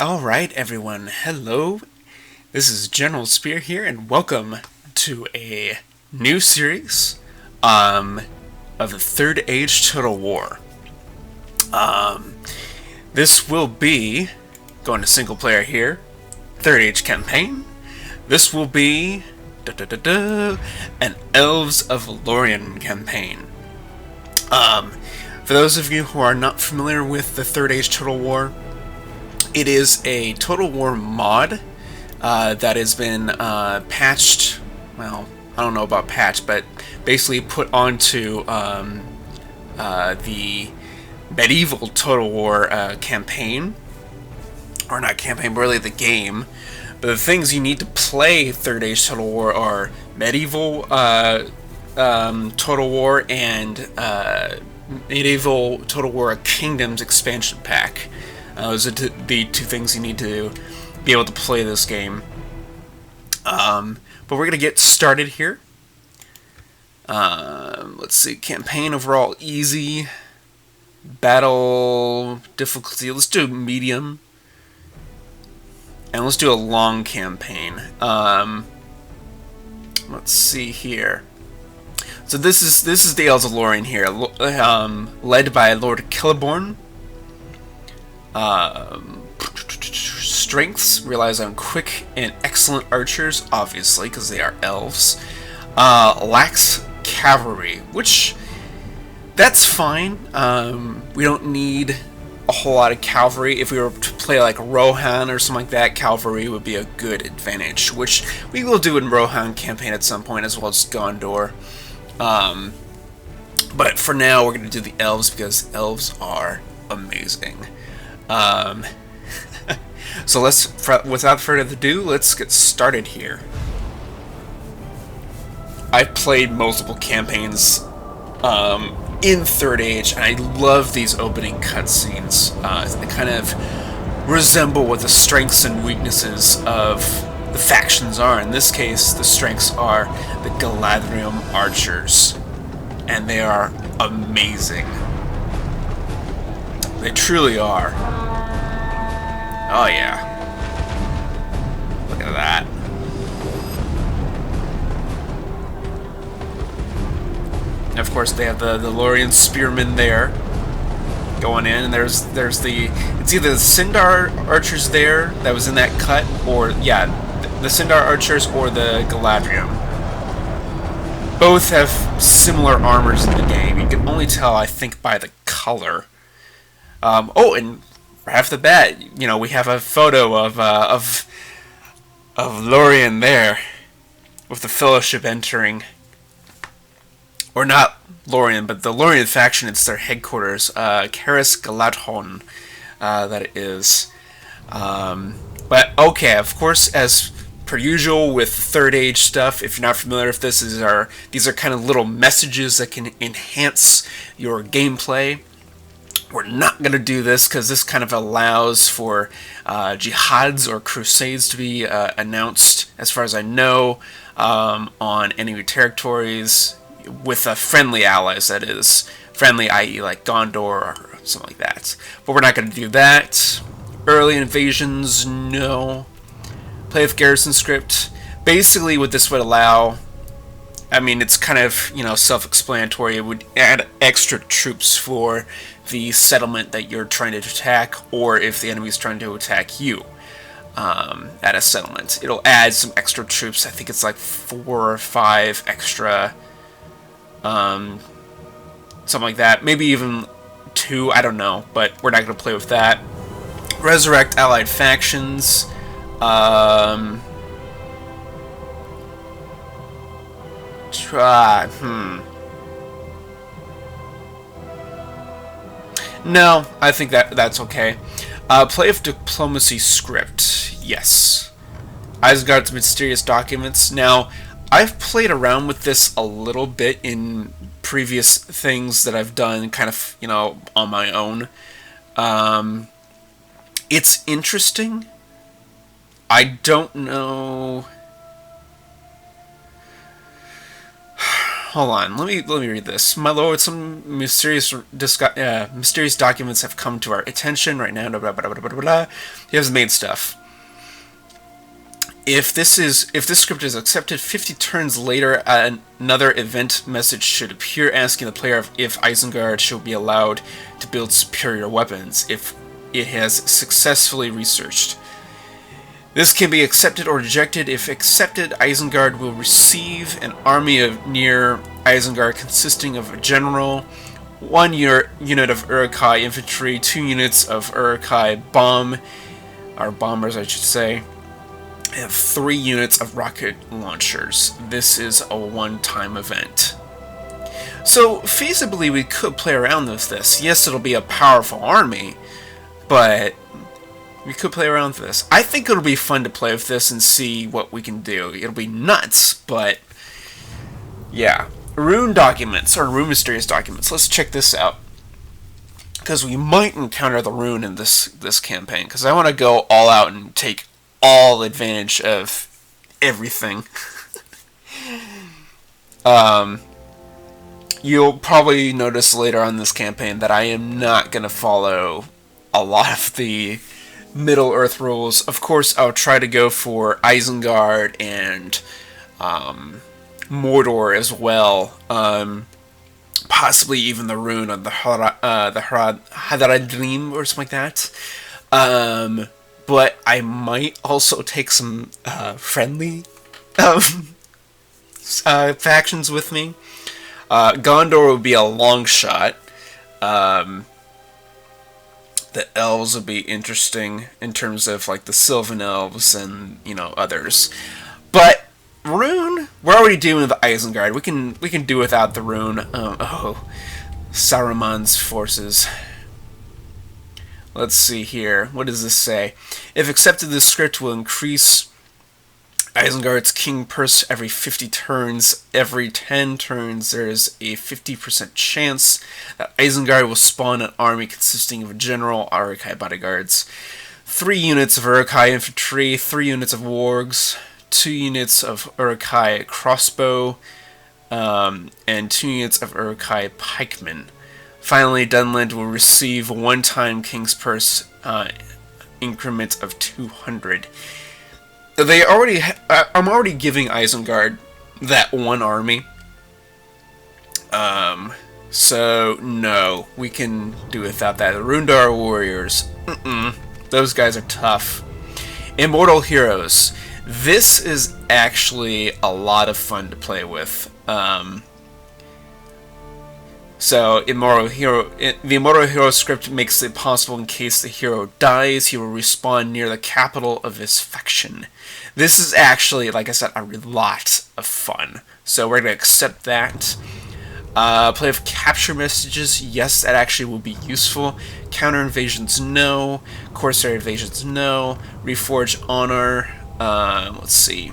Alright everyone, hello. This is General Spear here, and welcome to a new series of the Third Age Total War. This will be, going to single player here, Third Age campaign. This will be an Elves of Lorien campaign. For those of you who are not familiar with the Third Age Total War, it is a Total War mod that has been patched, well, I don't know about patched, but basically put onto the medieval Total War campaign. Or not campaign, but really the game. But the things you need to play Third Age Total War are medieval Total War and medieval Total War Kingdoms expansion pack. Those are the two things you need to be able to play this game. But we're going to get started here. Let's see, campaign overall easy. Battle difficulty, let's do medium. And let's do a long campaign. Let's see here. So this is the Elves of Lorien here, led by Lord Celeborn. Strengths, relies on quick and excellent archers, obviously, because they are elves. Lacks cavalry, which, that's fine. We don't need a whole lot of cavalry. If we were to play like Rohan or something like that, cavalry would be a good advantage, which we will do in Rohan campaign at some point, as well as Gondor. But for now, we're going to do the elves, because elves are amazing. So without further ado, let's get started here. I've played multiple campaigns in Third Age, and I love these opening cutscenes. They kind of resemble what the strengths and weaknesses of the factions are. In this case, the strengths are the Galadriel archers, and they are amazing. They truly are. Oh yeah. Look at that. And of course they have the Lorien spearmen there going in, and there's the, it's either the Sindar archers there that was in that cut, or yeah, the Sindar archers or the Galadriel. Both have similar armors in the game. You can only tell, I think, by the color. Oh, and right off the bat, you know, we have a photo of Lorien there, with the Fellowship entering, or not Lorien, but the Lorien faction. It's their headquarters, Caris Galadhon, that it is. But okay, of course, as per usual with Third Age stuff, if you're not familiar with this, these are kind of little messages that can enhance your gameplay. We're not going to do this because this kind of allows for jihads or crusades to be announced, as far as I know, on enemy territories with friendly allies, that is. Friendly, i.e. like Gondor or something like that. But we're not going to do that. Early invasions, no. Play with garrison script. Basically what this would allow, I mean, it's kind of, you know, self-explanatory. It would add extra troops for the settlement that you're trying to attack, or if the enemy is trying to attack you at a settlement. It'll add some extra troops. I think it's like 4 or 5 extra, something like that. Maybe even 2, I don't know, but we're not going to play with that. Resurrect allied factions. No, I think that's okay. Play with diplomacy script. Yes. Isengard's mysterious documents. Now, I've played around with this a little bit in previous things that I've done, kind of, you know, on my own. It's interesting. I don't know. hold on. Let me read this. My lord, some mysterious documents have come to our attention right now. Blah, blah, blah, blah, blah, blah. He has made stuff. If this script is accepted, 50 turns later, another event message should appear asking the player if Isengard should be allowed to build superior weapons if it has successfully researched. This can be accepted or rejected. If accepted, Isengard will receive an army near Isengard consisting of a general, 1 unit of Uruk-hai infantry, 2 units of Uruk-hai bombers, I should say, and 3 units of rocket launchers. This is a one-time event. So, feasibly, we could play around with this. Yes, it'll be a powerful army, but we could play around with this. I think it'll be fun to play with this and see what we can do. It'll be nuts, but yeah. Rune documents, or rune mysterious documents. Let's check this out. Because we might encounter the rune in this campaign. Because I want to go all out and take all advantage of everything. You'll probably notice later on this campaign that I am not going to follow a lot of the Middle-earth rules. Of course, I'll try to go for Isengard and Mordor as well. Possibly even the rune of the Hadradrim or something like that. But I might also take some friendly factions with me. Gondor would be a long shot. The elves would be interesting in terms of like the Sylvan elves and others. But rune, we're already doing the Isengard. We can do without the rune. Saruman's forces. Let's see here. What does this say? If accepted, this script will increase Isengard's king purse every 50 turns. Every 10 turns, there is a 50% chance that Isengard will spawn an army consisting of a general, Uruk-hai bodyguards, 3 units of Uruk-hai infantry, 3 units of wargs, 2 units of Uruk-hai crossbow, and 2 units of Uruk-hai pikemen. Finally, Dunland will receive a one-time king's purse increment of 200. I'm already giving Isengard that one army. So no, we can do without that. The Rundar warriors, those guys are tough. Immortal heroes. This is actually a lot of fun to play with. So, the Immortal Hero script makes it possible in case the hero dies, he will respawn near the capital of his faction. This is actually, like I said, a lot of fun. So we're going to accept that. Play with capture messages, yes, that actually will be useful. Counter invasions, no. Corsair invasions, no. Reforge honor, let's see.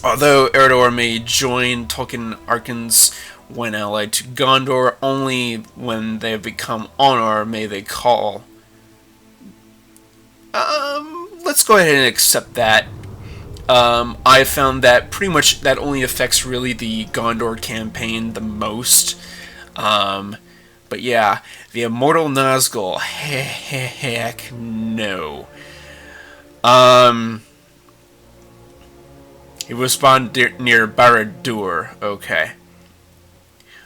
Although Eredor may join Tolkien Arkans when allied to Gondor, only when they become honor may they call. Let's go ahead and accept that. I found that pretty much that only affects really the Gondor campaign the most. But yeah, the Immortal Nazgul, heck no. He will spawn near Barad-dûr, okay.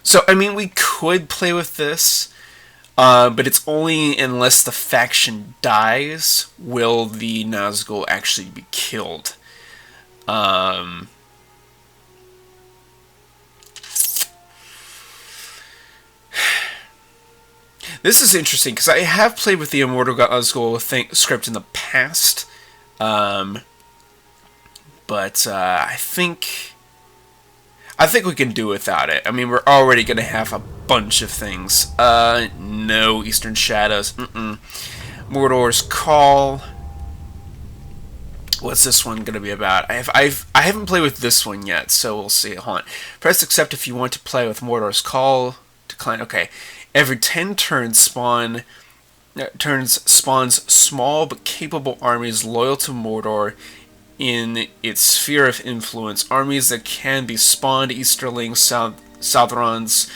So, I mean, we could play with this, but it's only unless the faction dies will the Nazgul actually be killed. This is interesting, because I have played with the Immortal Nazgul script in the past, but I think we can do without it. I mean, we're already going to have a bunch of things. No Eastern Shadows. Mordor's Call. What's this one going to be about? I haven't played with this one yet, so we'll see. Hold on. Press accept if you want to play with Mordor's Call. Decline. Okay. Every 10 turns spawns small but capable armies loyal to Mordor in its sphere of influence. Armies that can be spawned, Easterlings, Southrons,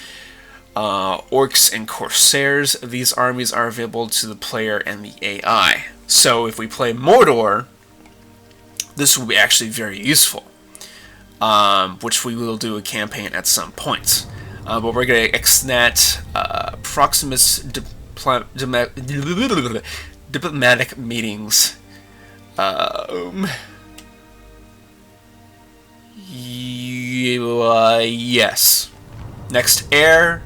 Orcs, and Corsairs. These armies are available to the player and the AI. So if we play Mordor, this will be actually very useful, which we will do a campaign at some point. But we're going to exnat Proximus diplomatic meetings. Yes. Next, air.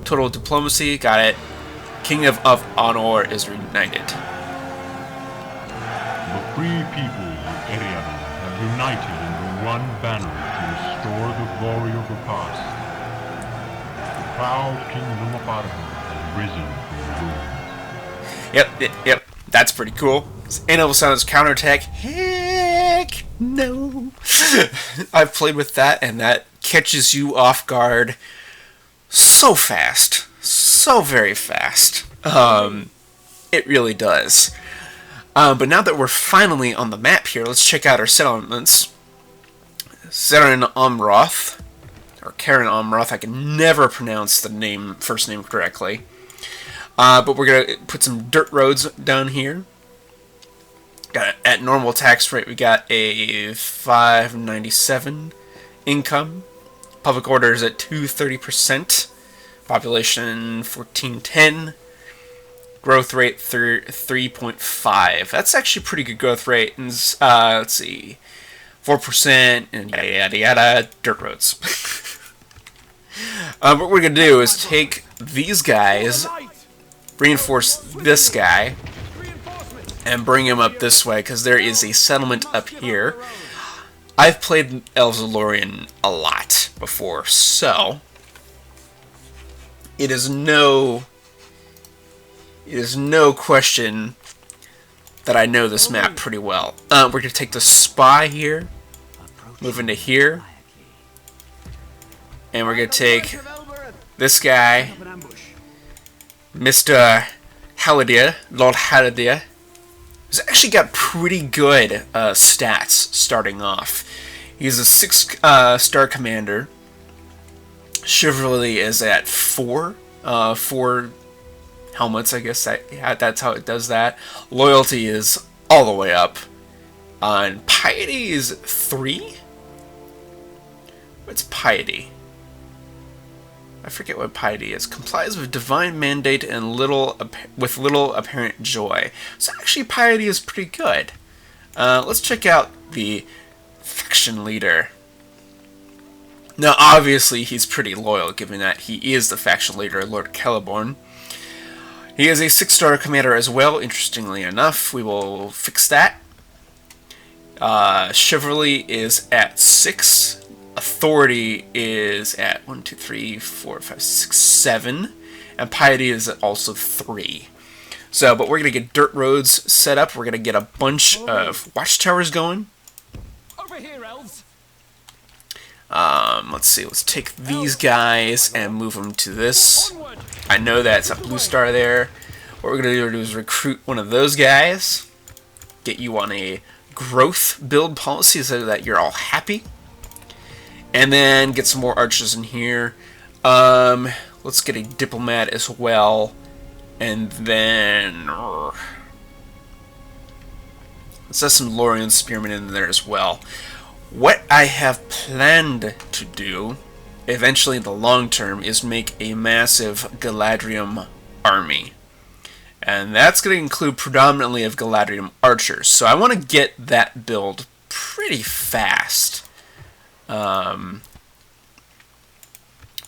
Total diplomacy, got it. Kingdom of Honor is reunited. The free peoples of Eriador have united under one banner to restore the glory of the past. The proud kingdom of Arnor has risen from ruins. Yep. That's pretty cool. Elves sounds counterattack. Heck no. I've played with that, and that catches you off guard so fast. So very fast. It really does. But now that we're finally on the map here, let's check out our settlements. Seren Amroth, or Karen Amroth, I can never pronounce the first name correctly. But we're going to put some dirt roads down here. At normal tax rate, we got a 597 income. Public order is at 230%. Population 1410. Growth rate 3.5. That's actually pretty good growth rate. And let's see, 4% and yada yada yada. Dirt roads. What we're gonna do is take these guys, reinforce this guy, and bring him up this way because there is a settlement up here. I've played Elves of Lorien a lot before, so it is no question that I know this map pretty well. We're going to take the spy here, move into here, and we're going to take this guy, Mr. Haladir, Lord Haladir. He's actually got pretty good stats starting off. He's a 6-star commander. Chivalry is at 4. 4 helmets, I guess. That's how it does that. Loyalty is all the way up. And piety is 3? What's piety? I forget what piety is. Complies with divine mandate and with little apparent joy. So actually piety is pretty good. Let's check out the faction leader. Now obviously he's pretty loyal given that he is the faction leader, Lord Celeborn. He is a 6-star commander as well, interestingly enough. We will fix that. Chivalry is at 6. Authority is at 1, 2, 3, 4, 5, 6, 7. And piety is also 3. So, but we're going to get dirt roads set up. We're going to get a bunch of watchtowers going. Over here, elves. Let's see. Let's take these guys and move them to this. I know that's a blue star there. What we're going to do is recruit one of those guys. Get you on a growth build policy so that you're all happy. And then get some more archers in here. Let's get a diplomat as well. And then let's have some Lorien spearmen in there as well. What I have planned to do, eventually in the long term, is make a massive Galadriel army. And that's going to include predominantly of Galadriel archers. So I want to get that build pretty fast.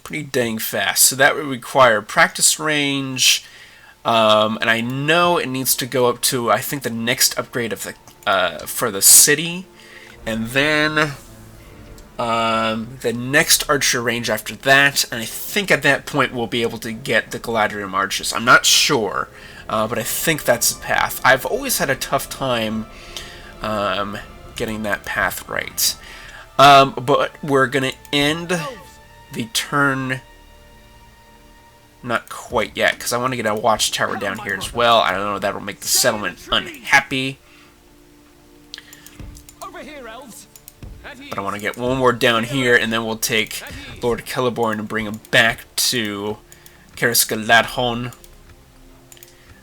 Pretty dang fast. So that would require practice range. And I know it needs to go up to, I think, the next upgrade of the for the city. And then the next archer range after that. And I think at that point we'll be able to get the Galadriel archers. I'm not sure, but I think that's the path. I've always had a tough time getting that path right. But we're going to end the turn, not quite yet, because I want to get a watchtower down here as well. I don't know, that'll make the settlement unhappy. But I want to get one more down here, and then we'll take Lord Celeborn and bring him back to Cariscaladhon.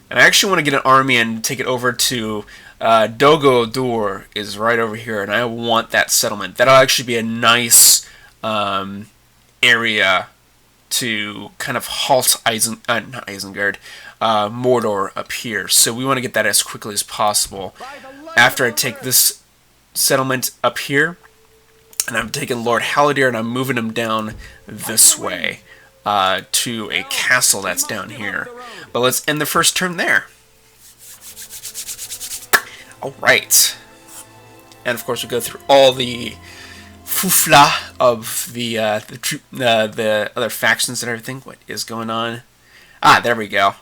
And I actually want to get an army and take it over to Dogodur is right over here, and I want that settlement. That'll actually be a nice area to kind of halt not Isengard, Mordor up here. So we want to get that as quickly as possible. After I take this settlement up here, and I'm taking Lord Haldir and I'm moving him down this way to a castle that's down here. But let's end the first turn there. Alright. And of course we go through all the foofla of the other factions and everything. What is going on? Ah, there we go.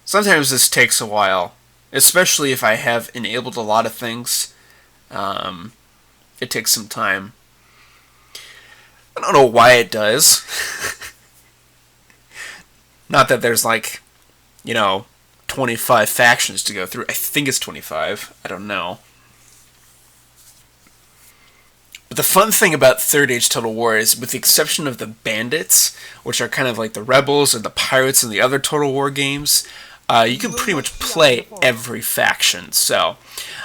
Sometimes this takes a while, especially if I have enabled a lot of things. It takes some time. I don't know why it does. Not that there's like, 25 factions to go through. I think it's 25. I don't know. But the fun thing about Third Age Total War is, with the exception of the bandits, which are kind of like the rebels or the pirates in the other Total War games, you can pretty much play every faction. So,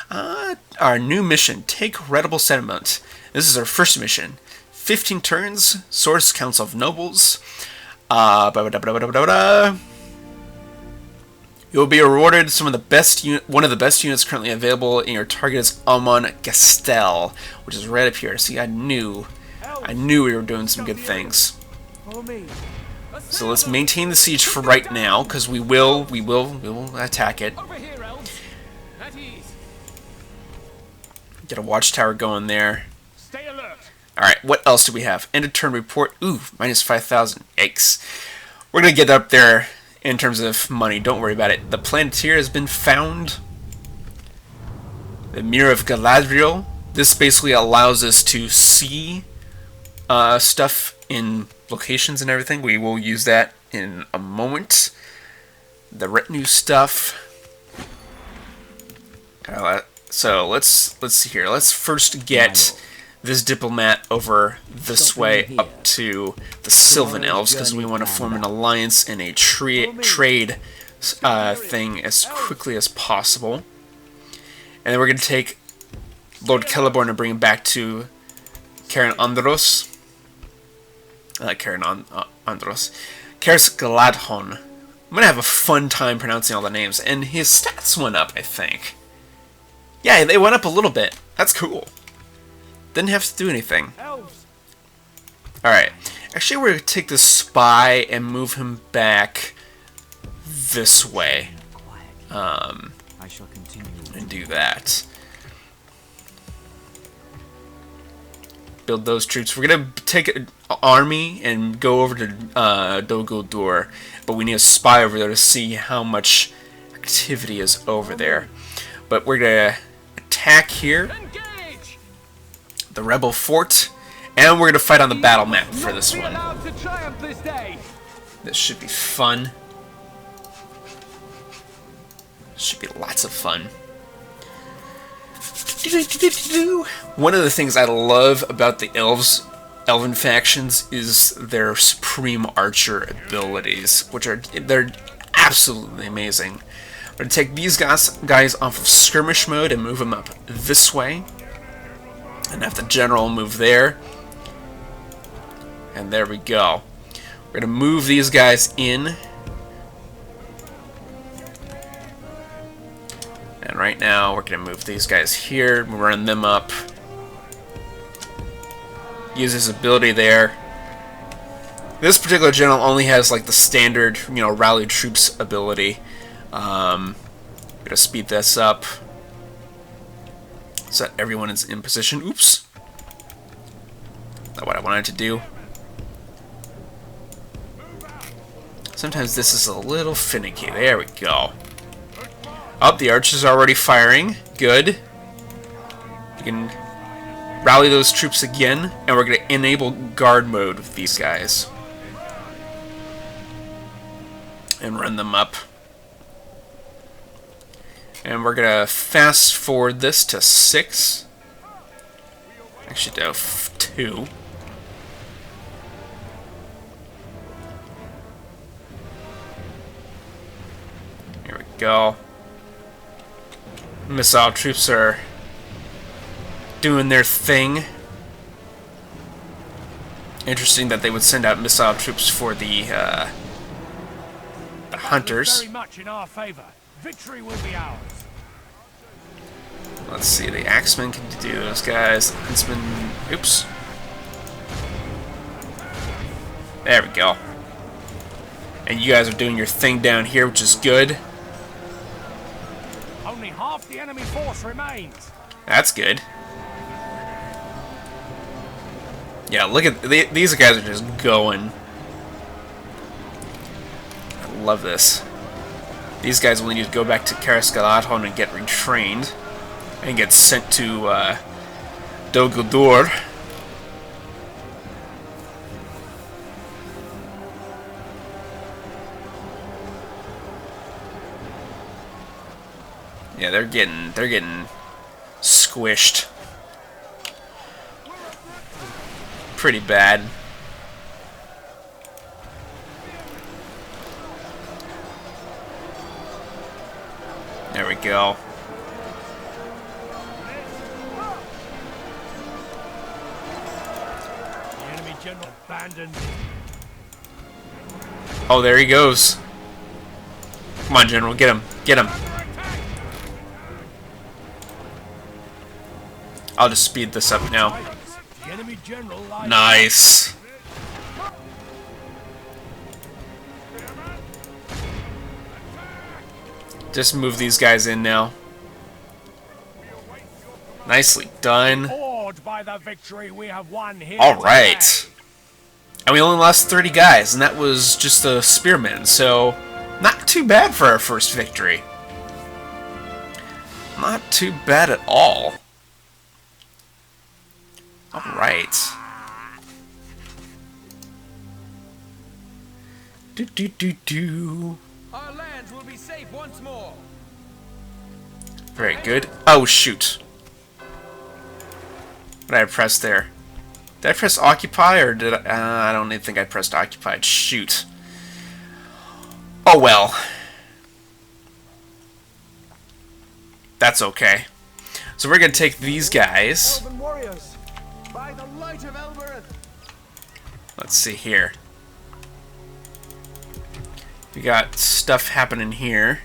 our new mission, take Readable Settlement. This is our first mission. 15 turns, Source Council of Nobles. You'll be awarded one of the best units currently available, and your target is Amon Gastel, which is right up here. See, I knew we were doing some good things. So let's maintain the siege for right now, because we will attack it. Get a watchtower going there. Alright, what else do we have? End of turn report. Ooh, minus 5,000. Yikes. We're going to get up there in terms of money. Don't worry about it. The Planeteer has been found. The Mirror of Galadriel. This basically allows us to see stuff in locations and everything. We will use that in a moment. The retinue stuff. So let's see here. Let's first get this diplomat over this way up to the Sylvan Elves, because we want to form an alliance and a trade thing as quickly as possible. And then we're going to take Lord Celeborn and bring him back to Caris Galadhon. I'm going to have a fun time pronouncing all the names. And his stats went up, I think. Yeah, they went up a little bit. That's cool. Didn't have to do anything. Alright. Actually, we're going to take the spy and move him back this way. And do that. Build those troops. We're going to take an army and go over to Dogodur. But we need a spy over there to see how much activity is over there. But we're going to attack here. The rebel fort, and we're going to fight on the battle map for this one. This should be fun. Should be lots of fun. One of the things I love about the Elven factions is their supreme archer abilities, which they're absolutely amazing. I'm going to take these guys off of skirmish mode and move them up this way. And have the general move there. And there we go. We're going to move these guys in. And right now, we're going to move these guys here. Run them up. Use his ability there. This particular general only has like the standard, rally troops ability. I'm going to speed this up. So that everyone is in position. Oops. Not what I wanted to do. Sometimes this is a little finicky. There we go. Oh, the archers are already firing. Good. You can rally those troops again, and we're going to enable guard mode with these guys. And run them up. And we're gonna fast forward this to 6. Actually, to 2. Here we go. Missile troops are doing their thing. Interesting that they would send out missile troops for the hunters. Very much in our favor. Victory will be ours. Let's see, the axemen can do those guys. The huntsmen, oops. There we go. And you guys are doing your thing down here, which is good. Only half the enemy force remains. That's good. Yeah, look at these guys are just going. I love this. These guys will need to go back to Karascalathon and get retrained and get sent to Dol Guldur. Yeah, they're getting squished pretty bad. There we go. The enemy general abandoned. Oh, there he goes. Come on, General, get him. Get him. I'll just speed this up now. The enemy general lies. Nice. Just move these guys in now. Nicely done. Awed by the victory we have won here. Alright. today. And we only lost 30 guys, and that was just the spearmen, so not too bad for our first victory. Not too bad at all. Alright. Do. Our lands will be safe once more. Very good. Oh, shoot. What did I press there? Did I press occupy, or did I... I don't even think I pressed occupied. Shoot. Oh, well. That's okay. So we're going to take these guys. Elven warriors, by the light of Elbereth. Let's see here. We got stuff happening here.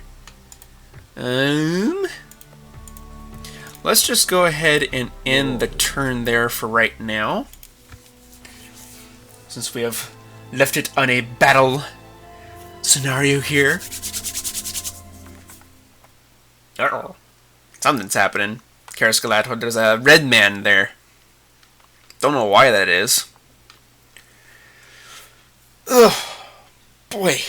Let's just go ahead and end the turn there for right now, since we have left it on a battle scenario here. Uh-oh. Something's happening. Karascalathon, there's a red man there. Don't know why that is. Ugh. Boy.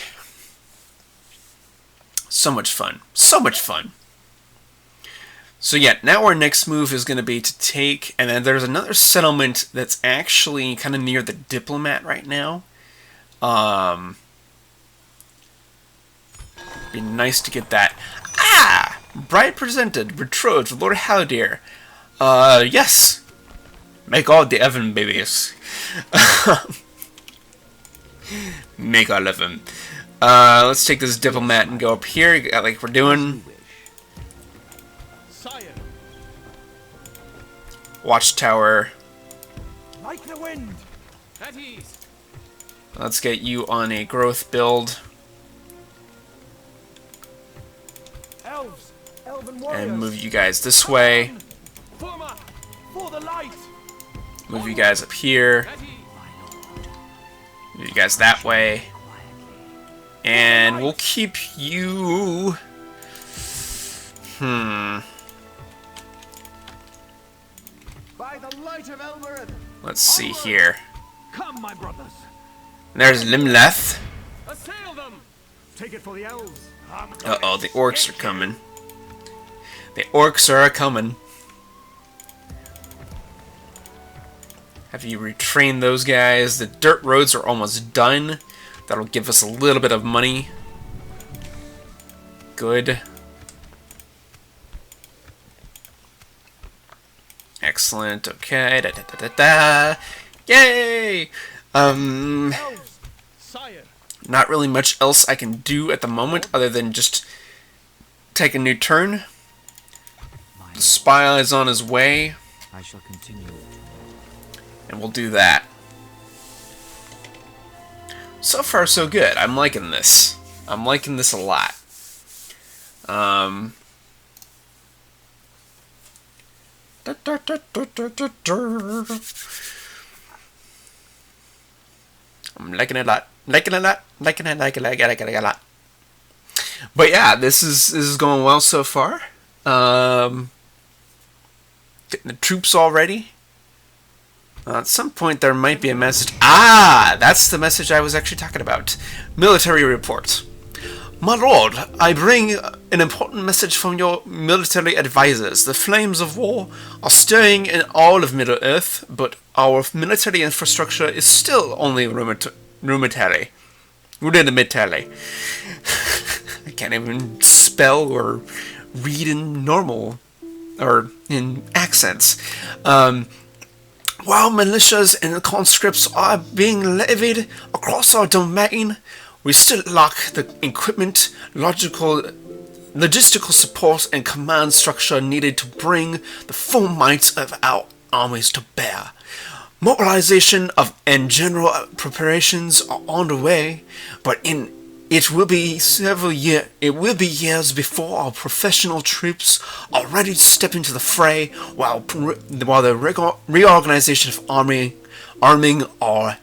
So much fun. So much fun. So yeah, now our next move is going to be to take, and then there's another settlement that's actually kind of near the diplomat right now. Be nice to get that. Ah! Bride presented, betrothed, Lord Haldir. Yes. Make all the Evan babies. Make all of them. Let's take this diplomat and go up here, like we're doing. Sire, Watchtower. like the wind. At ease. Let's get you on a growth build Elves, elven warriors. and move you guys this way. Form up for the light. Move you guys up here. At ease. Move you guys that way. And we'll keep you... By the light of Elbereth. Let's see here. Come, my brothers. There's Limleth. Assail them. Take it for the elves. Uh-oh, the orcs are coming. The orcs are coming. Have you retrained those guys? The dirt roads are almost done. That'll give us a little bit of money. Good. Excellent. Okay. Da, da, da, da, da. Yay! Elves, Sire. Not really much else I can do at the moment other than just take a new turn. The spy is on his way, I shall continue. and we'll do that. So far, so good. I'm liking this. I'm liking this a lot. I'm liking it a lot. Liking it a lot. Liking it, like it a lot. But yeah, this is going well so far. Getting the troops all ready. At some point there might be a message. Ah, that's the message I was actually talking about. Military report. My lord, I bring an important message from your military advisors. The flames of war are stirring in all of Middle-earth, but our military infrastructure is still only rudimentary. I can't even spell or read in normal, or in accents. While militias and conscripts are being levied across our domain, we still lack the equipment, logistical support, and command structure needed to bring the full might of our armies to bear. Mobilization and general preparations are on the way, but it will be years before our professional troops are ready to step into the fray, while the reorganization of arming our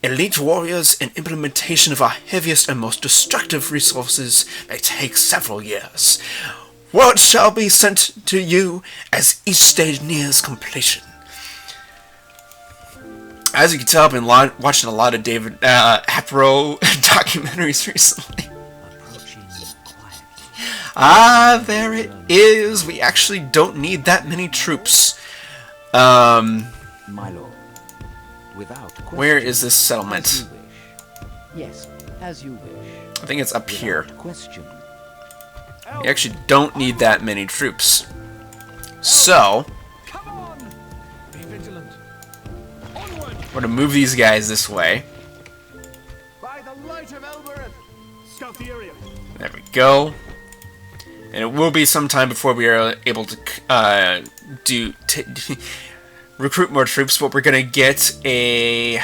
elite warriors and implementation of our heaviest and most destructive resources may take several years. Word shall be sent to you as each stage nears completion. As you can tell, I've been watching a lot of David Attenborough documentaries recently. Ah, there it is. We actually don't need that many troops. My lord, without question, Where is this settlement? as you wish. Yes, as you wish. I think it's up here. Without question. We actually don't need that many troops. So, come on! Be vigilant. Onward! we're gonna move these guys this way. By the light of Elbereth. Scout the area. There we go. And it will be some time before we are able to recruit more troops, but we're gonna get a...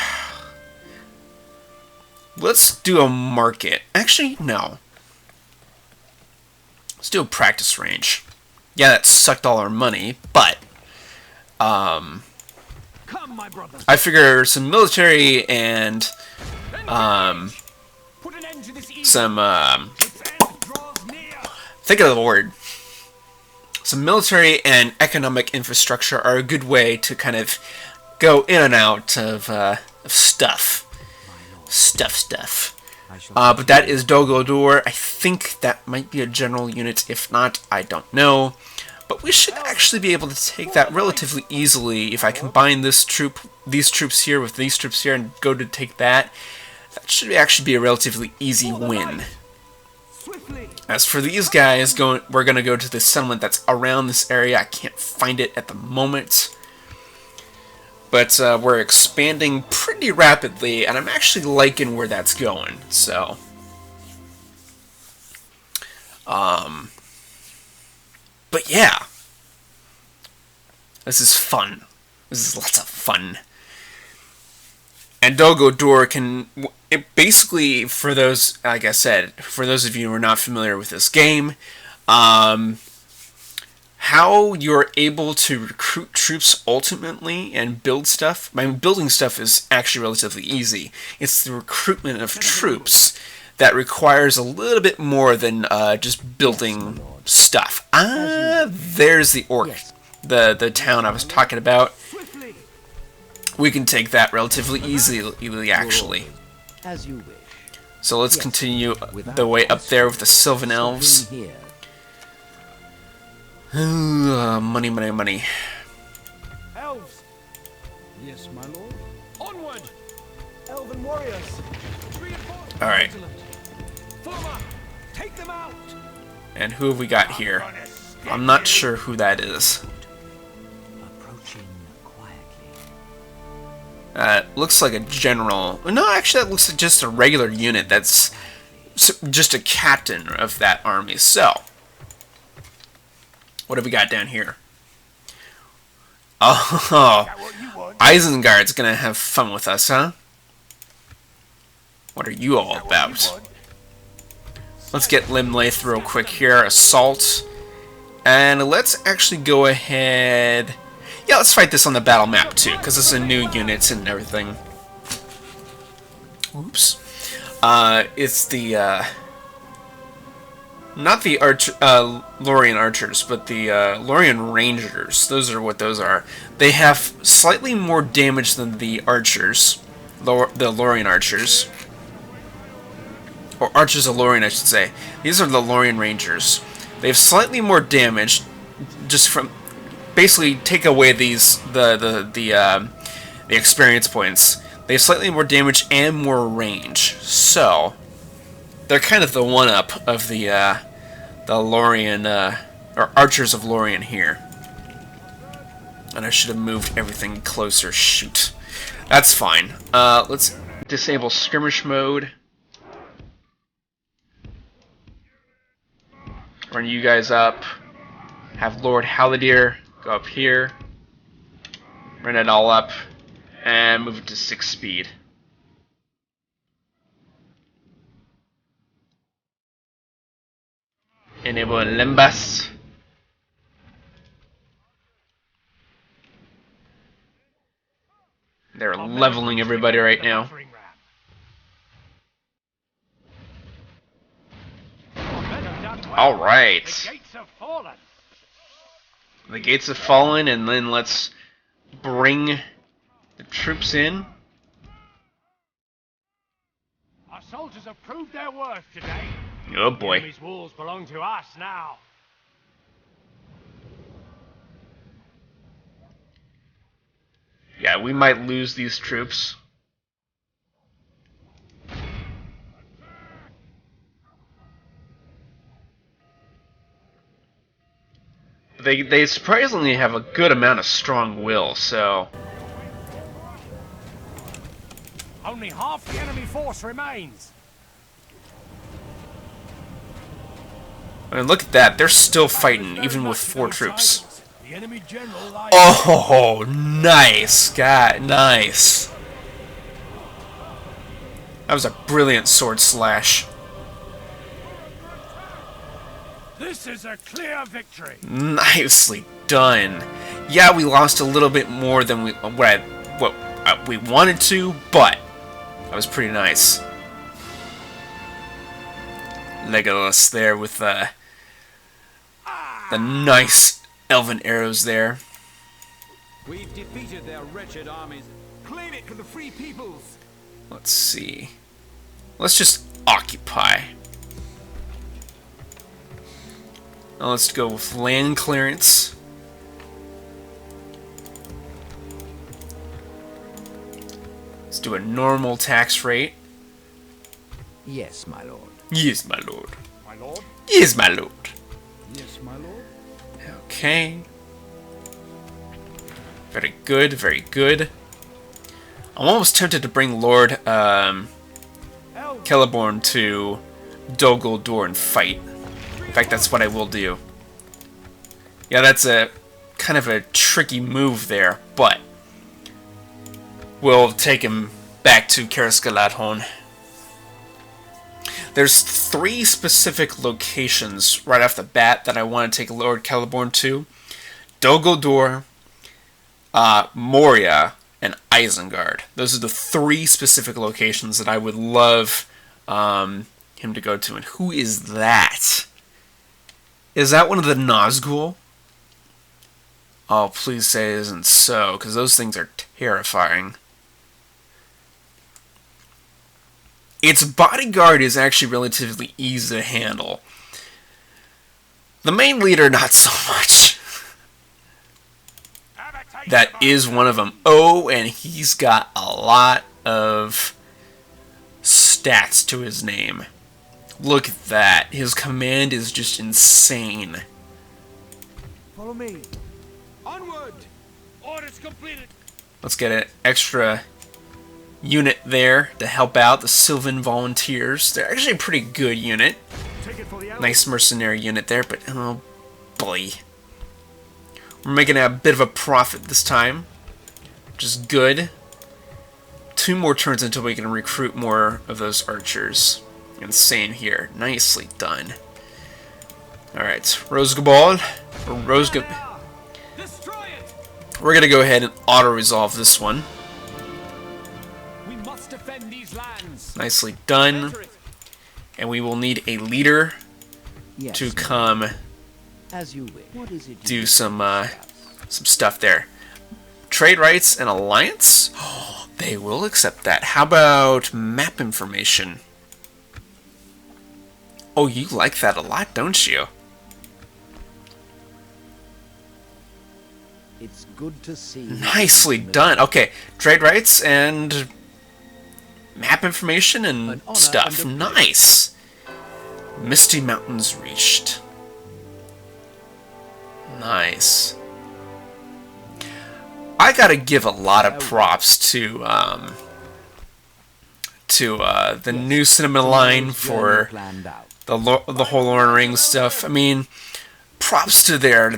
Let's do a market. Actually, no. Let's do a practice range. Yeah, that sucked all our money, but... Come, my brothers. I figure some military and... Put an end to this evil. some... Its end draws near. think of the word. Some military and economic infrastructure are a good way to kind of go in and out of stuff. Stuff. But that is Dogodor. I think that might be a general unit. If not, I don't know. But we should actually be able to take that relatively easily if I combine these troops here with these troops here and go to take that. That should actually be a relatively easy win. Swiftly. As for these guys, we're going to go to the settlement that's around this area. I can't find it at the moment. But we're expanding pretty rapidly, and I'm actually liking where that's going. So, but yeah. This is fun. This is lots of fun. And Dogodor can... basically, for those, like I said, for those of you who are not familiar with this game, how you're able to recruit troops ultimately and build stuff. I mean, building stuff is actually relatively easy. It's the recruitment of troops that requires a little bit more than just building stuff. There's the orc, the town I was talking about. We can take that relatively easily, actually. As you wish. So let's continue the way up there with the Sylvan Elves. Money. Elves. Yes, my lord. Onward. Elven warriors. Alright. Former. Take them out. And who have we got here? I'm not sure who that is. Looks like a general. No, actually, that looks like just a regular unit. That's just a captain of that army. So, what have we got down here? Oh, Isengard's gonna have fun with us, huh? What are you all about? Let's get Limlaith real quick here. Assault. And let's actually go ahead... Yeah, let's fight this on the battle map too, because it's a new units and everything. Oops. It's the, not the Lorien archers, but the Lorien rangers. Those are what those are. They have slightly more damage than the archers, the Lorien archers, or archers of Lorien, I should say. These are the Lorien rangers. They have slightly more damage, just from basically take away these the experience points. They have slightly more damage and more range, so they're kind of the one-up of the Lorien, or Archers of Lorien here. And I should have moved everything closer. Shoot. That's fine. Let's disable skirmish mode. Run you guys up. Have Lord Haladier go up here. Run it all up. And move it to 6 speed. Enable Limbus. They're leveling everybody right now. Alright. The gates have fallen, and then let's bring the troops in. Our soldiers have proved their worth today. Oh boy. These walls belong to us now. Yeah, we might lose these troops. They surprisingly have a good amount of strong will, so... Only half the enemy force remains. I mean, look at that. They're still fighting, even with 4 troops. The enemy general lies. Oh, nice. God, nice. That was a brilliant sword slash. This is a clear victory. Nicely done. Yeah, we lost a little bit more than we wanted to, but that was pretty nice. Legolas there with the nice elven arrows there. We've defeated their wretched armies. Claim it for the free peoples. Let's see. Let's just occupy. Now let's go with land clearance. Let's do a normal tax rate. Yes, my lord. Yes, my lord. My lord. Yes, my lord. Yes, my lord. Okay. Very good, very good. I'm almost tempted to bring Lord Celeborn to Dol Guldur and fight. In fact, that's what I will do. Yeah, that's a kind of a tricky move there, but we'll take him back to Cariscaladhon. There's 3 specific locations right off the bat that I want to take Lord Celeborn to. Dol Guldur, Moria, and Isengard. Those are the 3 specific locations that I would love him to go to. And who is that? Is that one of the Nazgul? Oh, please say it isn't so, because those things are terrifying. Its bodyguard is actually relatively easy to handle. The main leader, not so much. That is one of them. Oh, and he's got a lot of stats to his name. Look at that. His command is just insane. Follow me. Onward. Orders completed. Let's get an extra unit there to help out, the Sylvan Volunteers. They're actually a pretty good unit. Take it for the Elves. Nice mercenary unit there, but oh boy. We're making a bit of a profit this time, which is good. 2 more turns until we can recruit more of those archers. And same here. Nicely done. Alright, Rosgabald. Destroy it. We're going to go ahead and auto-resolve this one. We must defend these lands. Nicely done. Enter it. And we will need a leader Yes, to my come lord. As you wish. What is it you do wish some to discuss? stuff there. Trade rights and alliance? Oh, they will accept that. How about map information? Oh, you like that a lot, don't you? It's good to see. Nicely done. Okay, trade rights and map information An and honor stuff. and a pleasure. Nice. Misty Mountains reached. Nice. I gotta give a lot of props to the new cinema line for Planned out. the whole Lorien Ring stuff. I mean, props to their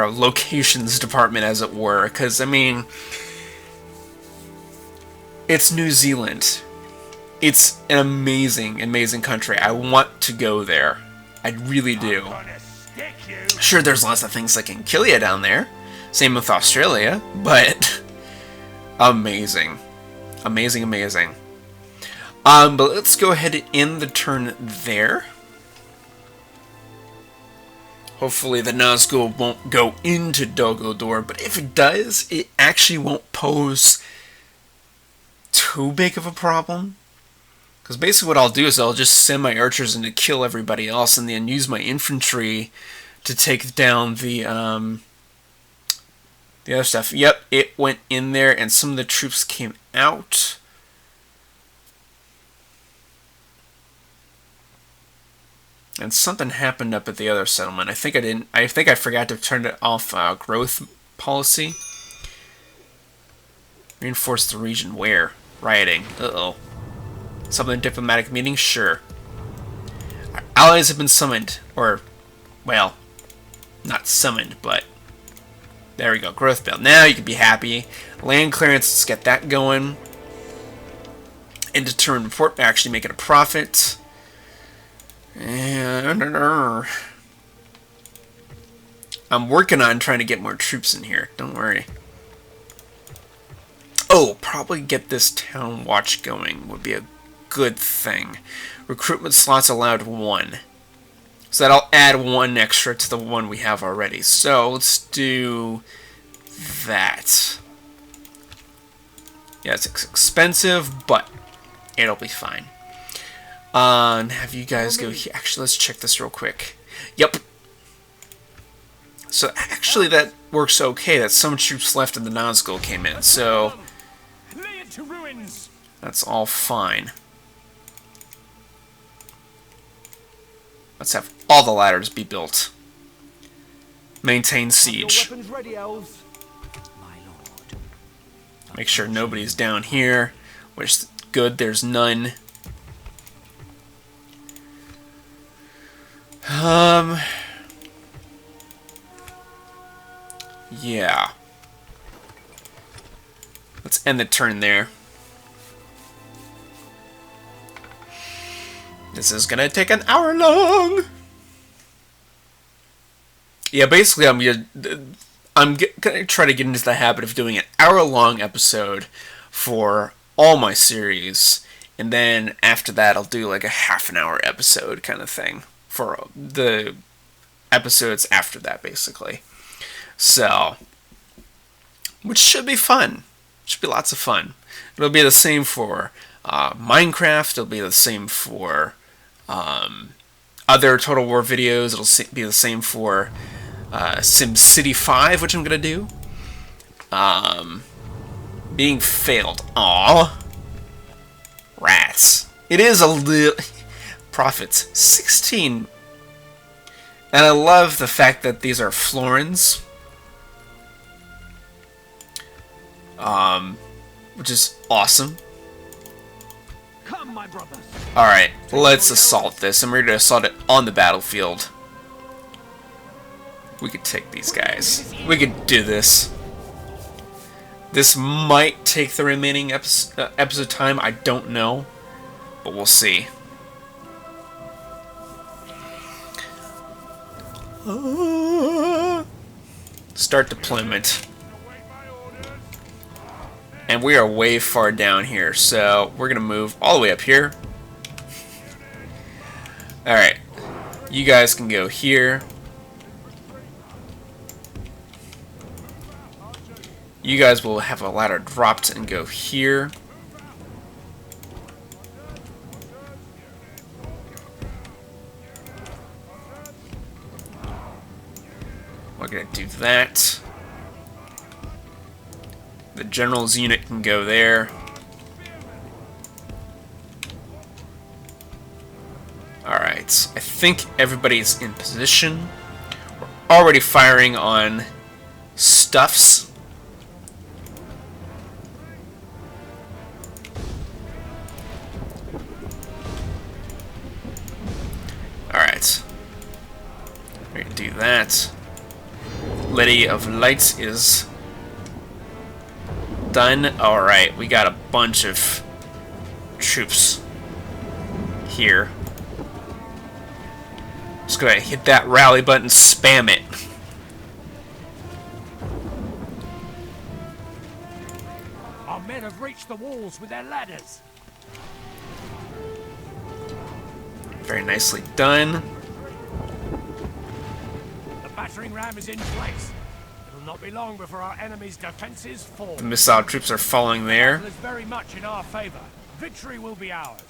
locations department, as it were, because I mean, it's New Zealand. It's an amazing, amazing country. I want to go there. I really do. Sure, there's lots of things that can kill you down there. Same with Australia, but amazing. Amazing, amazing. But let's go ahead and end the turn there. Hopefully the Nazgul won't go into Dogodor, but if it does, it actually won't pose too big of a problem. Because basically what I'll do is I'll just send my archers in to kill everybody else and then use my infantry to take down the other stuff. Yep, it went in there and some of the troops came out. And something happened up at the other settlement. I think I forgot to turn it off growth policy. Reinforce the region where? Rioting. Uh-oh. Something diplomatic meeting? Sure. Our allies have been summoned. Or, well, not summoned, but there we go. Growth bill. Now you can be happy. Land clearance, let's get that going. End of turn report, actually making a profit. And I'm working on trying to get more troops in here. Don't worry. Oh, probably get this town watch going would be a good thing. Recruitment slots allowed 1. So that'll add 1 extra to the one we have already. So let's do that. Yeah, it's expensive, but it'll be fine. Have you guys go here. Actually, let's check this real quick. Yep. So actually that works okay. That some troops left and the Nazgul came in. So Lay it to ruins. that's all fine. Let's have all the ladders be built. Maintain siege. Weapons ready, Elves. My lord. Make sure nobody's down here. Which, good, there's none. Yeah. Let's end the turn there. This is gonna take an hour long. Yeah, basically I'm gonna try to get into the habit of doing an hour-long episode for all my series, and then after that I'll do like a half-an-hour episode kind of thing for the episodes after that, basically. So, which should be fun. Should be lots of fun. It'll be the same for Minecraft. It'll be the same for other Total War videos. It'll be the same for SimCity 5, which I'm gonna do. Being failed. Aww. Rats. It is a little... Profits. 16. And I love the fact that these are florins. which is awesome. Come, my brothers. Alright, let's assault this, and we're going to assault it on the battlefield. We could take these guys. We could do this. This might take the remaining episode time, I don't know. But we'll see. Start deployment. And we are way far down here, so we're going to move all the way up here. Alright. You guys can go here. You guys will have a ladder dropped and go here. We're going to do that. The general's unit can go there. Alright, I think everybody's in position. We're already firing on stuffs. Alright. We're going to do that. Lady of Lights is done. Alright, we got a bunch of troops here. Just gonna hit that rally button, spam it. Our men have reached the walls with their ladders. Very nicely done. The battering ram is in place. It'll not be long before our enemy's defenses fall. The missile troops are falling there. Battle is very much in our favor. Victory will be ours.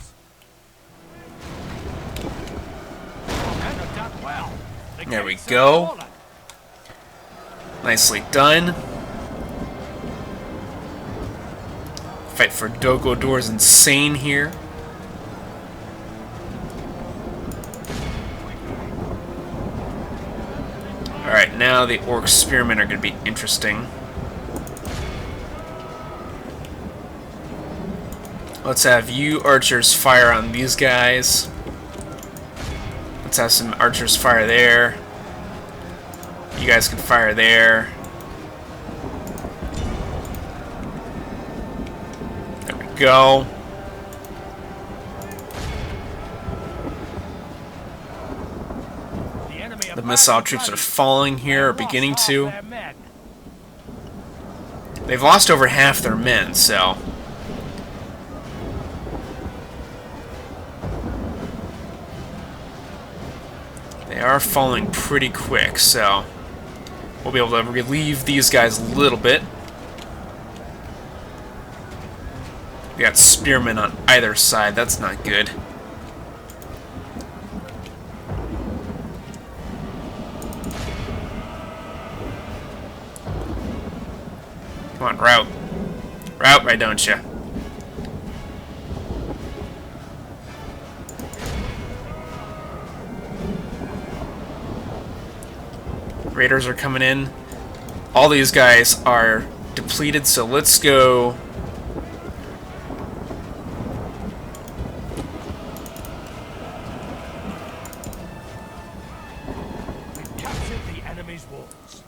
Our men have done well. The There we gates have go. fallen. Nicely done. Fight for Dogodor is insane here. Alright, now the Orc Spearmen are going to be interesting. Let's have you archers fire on these guys. Let's have some archers fire there. You guys can fire there. There we go. The missile troops are falling here, or beginning to. They've lost over half their men, so. They are falling pretty quick, so we'll be able to relieve these guys a little bit. We got spearmen on either side, that's not good. Come on, route. Route, why don't you? Raiders are coming in. All these guys are depleted, so let's go. We've captured the enemy's walls.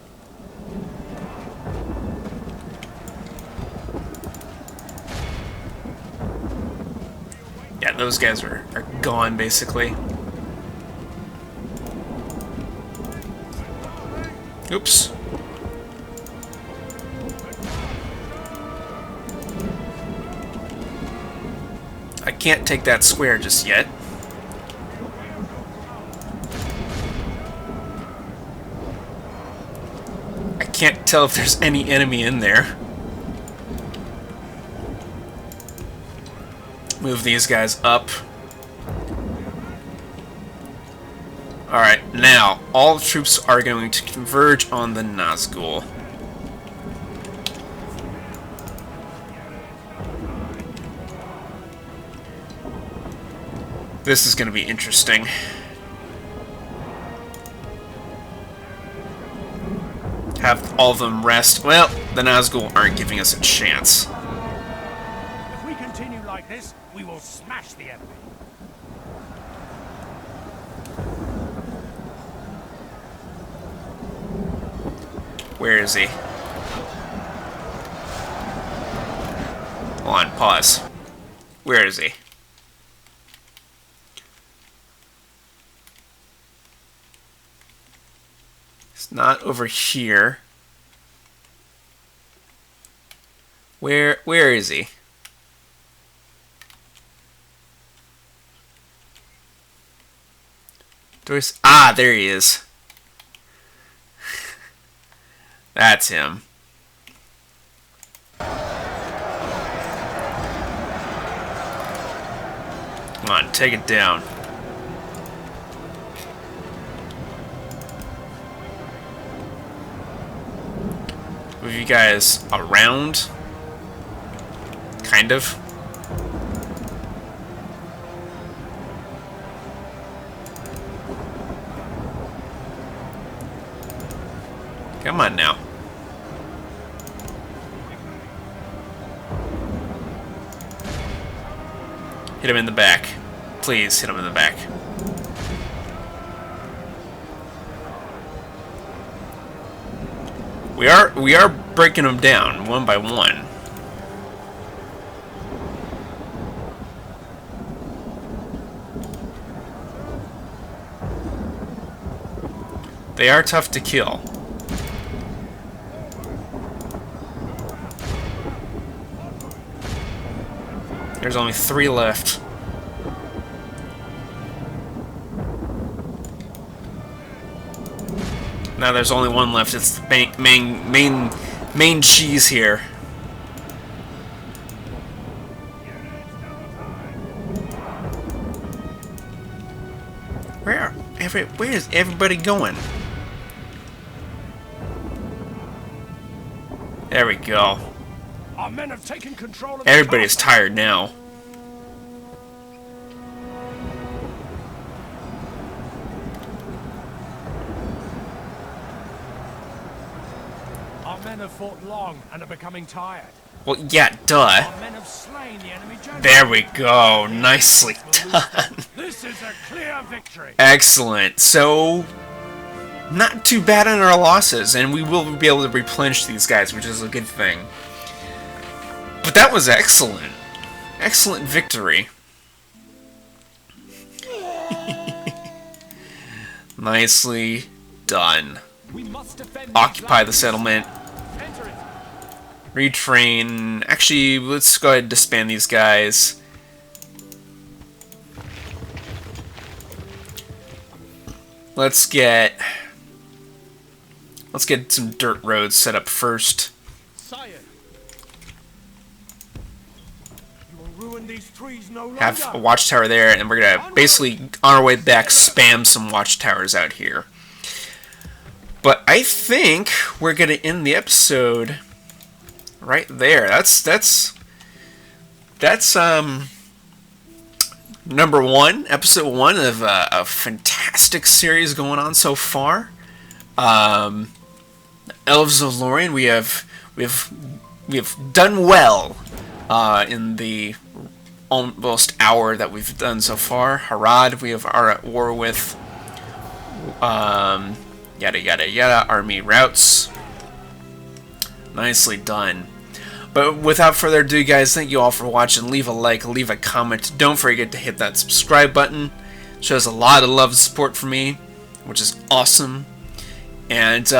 Yeah, those guys are gone, basically. Oops. I can't take that square just yet. I can't tell if there's any enemy in there. Move these guys up. Alright, now, all troops are going to converge on the Nazgul. This is going to be interesting. Have all of them rest. Well, the Nazgul aren't giving us a chance. continue like this, we will smash the enemy. Where is he? Hold on, pause. Where is he? It's not over here. Where is he? Ah, there he is. That's him. Come on, take it down. Move you guys around. Kind of. Come on now. Hit him in the back. Please hit him in the back. We are breaking them down one by one. They are tough to kill. There's only 3 left. Now there's only 1 left. It's the main cheese here. Where is everybody going? There we go. Our men have taken control of the Everybody's castle. tired now. Our men have fought long and are becoming tired. Well, yeah, duh. Our men have slain the enemy general. There we go. Nicely done. This is a clear victory. Excellent. So, not too bad on our losses, and we will be able to replenish these guys, which is a good thing. But that was excellent. Excellent victory. Nicely done. We must defend Occupy the settlement. Enter it. Retrain. Actually, let's go ahead and disband these guys. Let's get some dirt roads set up first. Sire. You will ruin these trees no longer. Have a watchtower there, and we're gonna basically, on our way back, spam some watchtowers out here. But I think we're gonna end the episode right there. That's number 1, episode 1 of a fantastic series going on so far. Elves of Lorien. We have done well in the almost hour that we've done so far. Harad, we are at war with. Yada yada yada. Army routes. Nicely done. But without further ado, guys, thank you all for watching. Leave a like, leave a comment. Don't forget to hit that subscribe button. Shows a lot of love and support for me, which is awesome. And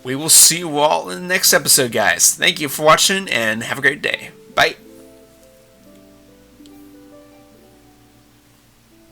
we will see you all in the next episode, guys. Thank you for watching, and have a great day.